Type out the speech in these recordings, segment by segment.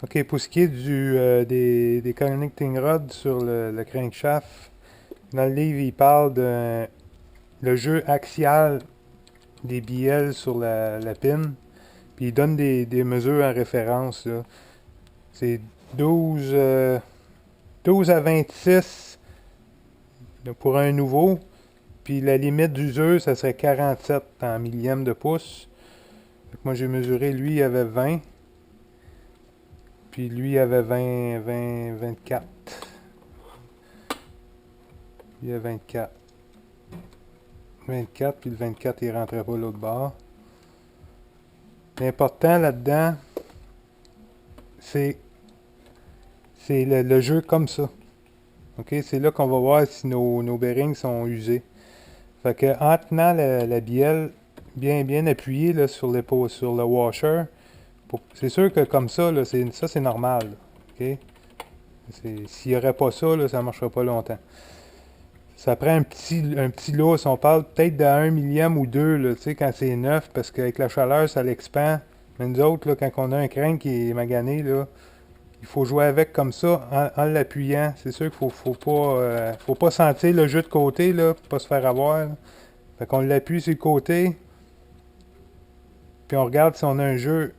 OK, pour ce qui est des connecting rods sur le crankshaft, dans le livre, il parle de le jeu axial des bielles sur la pin. Puis il donne des mesures en référence, là. C'est 12 à 26 là, pour un nouveau. Puis la limite d'usure, ça serait 47 en millième de pouce. Fait que moi, j'ai mesuré, lui, il avait 20. Puis lui, il avait 24. Il y a 24. 24, puis le 24, il rentrait pas l'autre bord. L'important là-dedans, c'est le jeu comme ça. OK? C'est là qu'on va voir si nos bearings sont usés. Fait que en tenant la bielle bien appuyée là, sur sur le washer, c'est sûr que comme ça, là, c'est normal. Là. OK? S'il n'y aurait pas ça, là, ça ne marcherait pas longtemps. Ça prend un petit lousse. On parle peut-être de 1 millième ou 2 là, quand c'est neuf, parce qu'avec la chaleur, ça l'expand. Mais nous autres, là, quand on a un crank qui est magané, là, il faut jouer avec comme ça en l'appuyant. C'est sûr qu'il faut pas sentir le jeu de côté, là, pour pas se faire avoir. Là. Fait qu'on l'appuie sur le côté, puis on regarde si on a un jeu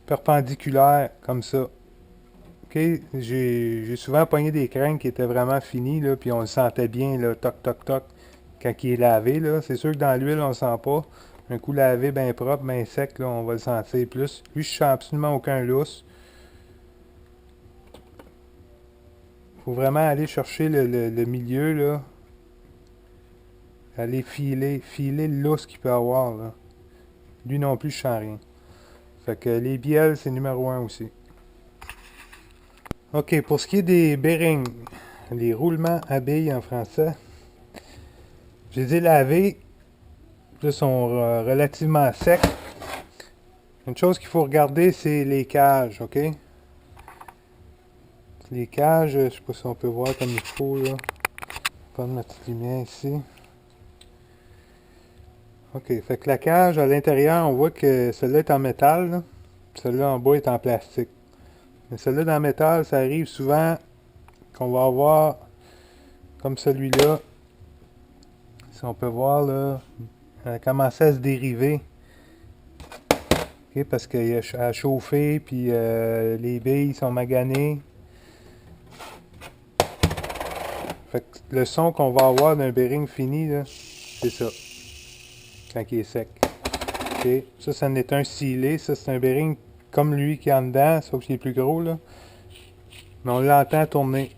perpendiculaire, comme ça. OK? J'ai souvent pogné des cranks qui étaient vraiment finis, là, puis on le sentait bien, là, toc, toc, toc, quand il est lavé, là. C'est sûr que dans l'huile, on le sent pas. Un coup lavé, bien propre, bien sec, là, on va le sentir plus. Lui, je sens absolument aucun lousse. Faut vraiment aller chercher le milieu, là. Aller filer le lousse qu'il peut avoir, là. Lui non plus, je sens rien. Fait que les bielles, c'est numéro un aussi. OK, pour ce qui est des bearings, les roulements à billes en français, je les ai lavés. Ils sont relativement secs. Une chose qu'il faut regarder, c'est les cages, OK? Les cages, je sais pas si on peut voir comme il faut, là. Pas de ma petite lumière ici. OK, fait que la cage, à l'intérieur, on voit que celle-là est en métal, là. Celle-là en bas est en plastique. Mais celle-là dans le métal, ça arrive souvent qu'on va avoir, comme celui-là, si on peut voir, là, elle a commencé à se dériver. Okay, parce qu'elle a chauffé, puis les billes sont maganées. Fait que le son qu'on va avoir d'un bearing fini, c'est ça, quand il est sec. Okay. Ça en est un scellé. Ça, c'est un bearing comme lui qui est en dedans, sauf qu'il est plus gros, là. Mais on l'entend tourner.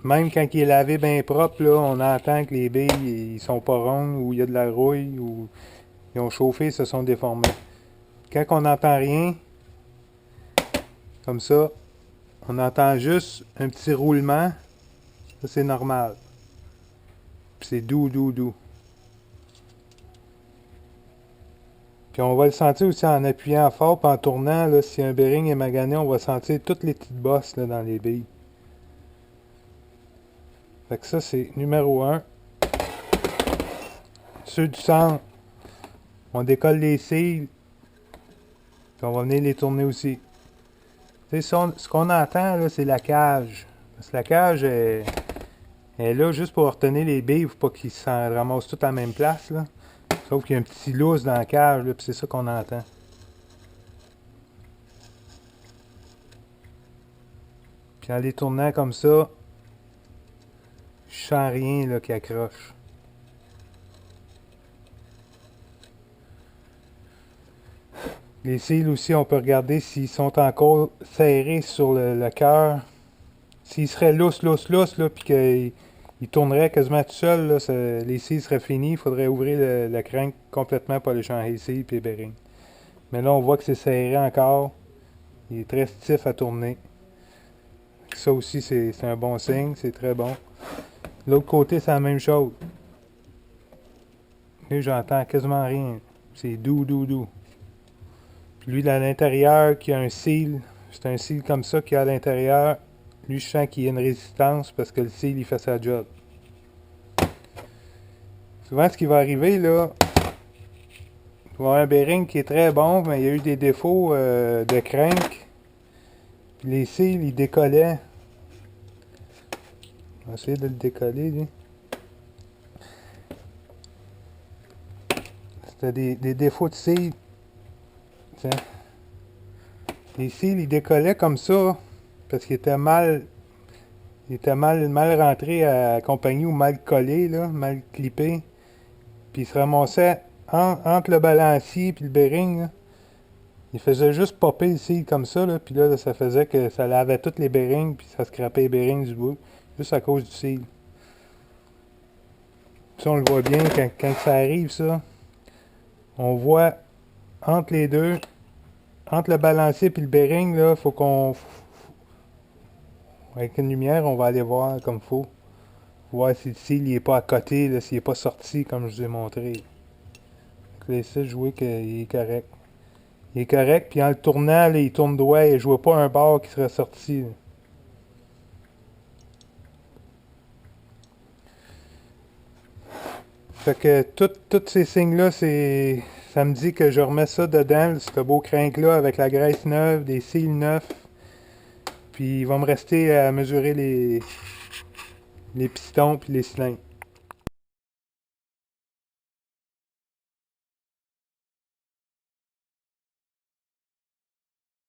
Même quand il est lavé bien propre, là, on entend que les billes, ils sont pas rondes, ou il y a de la rouille, ou ils ont chauffé, se sont déformés. Quand on n'entend rien, comme ça, on entend juste un petit roulement. Ça, c'est normal. Puis c'est doux. Puis on va le sentir aussi en appuyant fort, puis en tournant, là, si un bearing est magané, on va sentir toutes les petites bosses là, dans les billes. Fait que ça, c'est numéro un. Ceux du centre, on décolle les cils, puis on va venir les tourner aussi. Ce qu'on entend, là, c'est la cage. Parce que la cage est là juste pour retenir les billes, faut pas qu'ils se ramassent toutes à la même place, là. Sauf qu'il y a un petit lousse dans la cage, là, puis c'est ça qu'on entend. Puis en les tournant comme ça, je sens rien là, qui accroche. Les cils aussi, on peut regarder s'ils sont encore serrés sur le cœur. S'ils seraient lousses, là, puis qu'ils tourneraient quasiment tout seuls, là, les cils seraient finis, il faudrait ouvrir le crank complètement pour aller changer les cils et les bearings. Mais là, on voit que c'est serré encore. Il est très stiff à tourner. Ça aussi, c'est un bon signe, c'est très bon. L'autre côté, c'est la même chose. Là, j'entends quasiment rien. C'est doux. Puis lui, à l'intérieur, qui a un seal, c'est un seal comme ça qui a à l'intérieur. Lui, je sens qu'il y a une résistance parce que le seal, il fait sa job. Souvent, ce qui va arriver, là, il va y avoir un bearing qui est très bon, mais il y a eu des défauts de crank. Puis les cils, ils décollaient. On va essayer de le décoller, lui. C'était des défauts de cils. Tiens. Les cils, ils décollaient comme ça parce qu'ils étaient mal. Ils étaient mal rentrés à la compagnie ou mal collés, là, mal clippés. Puis ils se ramassaient entre le balancier et le bearing. Là. Il faisait juste popper le cil comme ça, là, puis là, ça faisait que ça lavait tous les bearings, puis ça scrapait les bearings du bout, juste à cause du cil. Ça, on le voit bien quand ça arrive, ça. On voit entre les deux, entre le balancier et le bearing, là, faut qu'on... Avec une lumière, on va aller voir comme faut. Voir si le cil n'est pas à côté, là, s'il n'est pas sorti, comme je vous ai montré. Donc là, ici, je vois qu'il est correct. Il est correct, puis en le tournant, là, il tourne droit et je vois pas un bord qui serait sorti. Là. Fait que tous ces signes-là, ça me dit que je remets ça dedans, ce beau crinque-là, avec la graisse neuve, des cils neufs. Puis il va me rester à mesurer les pistons puis les cylindres.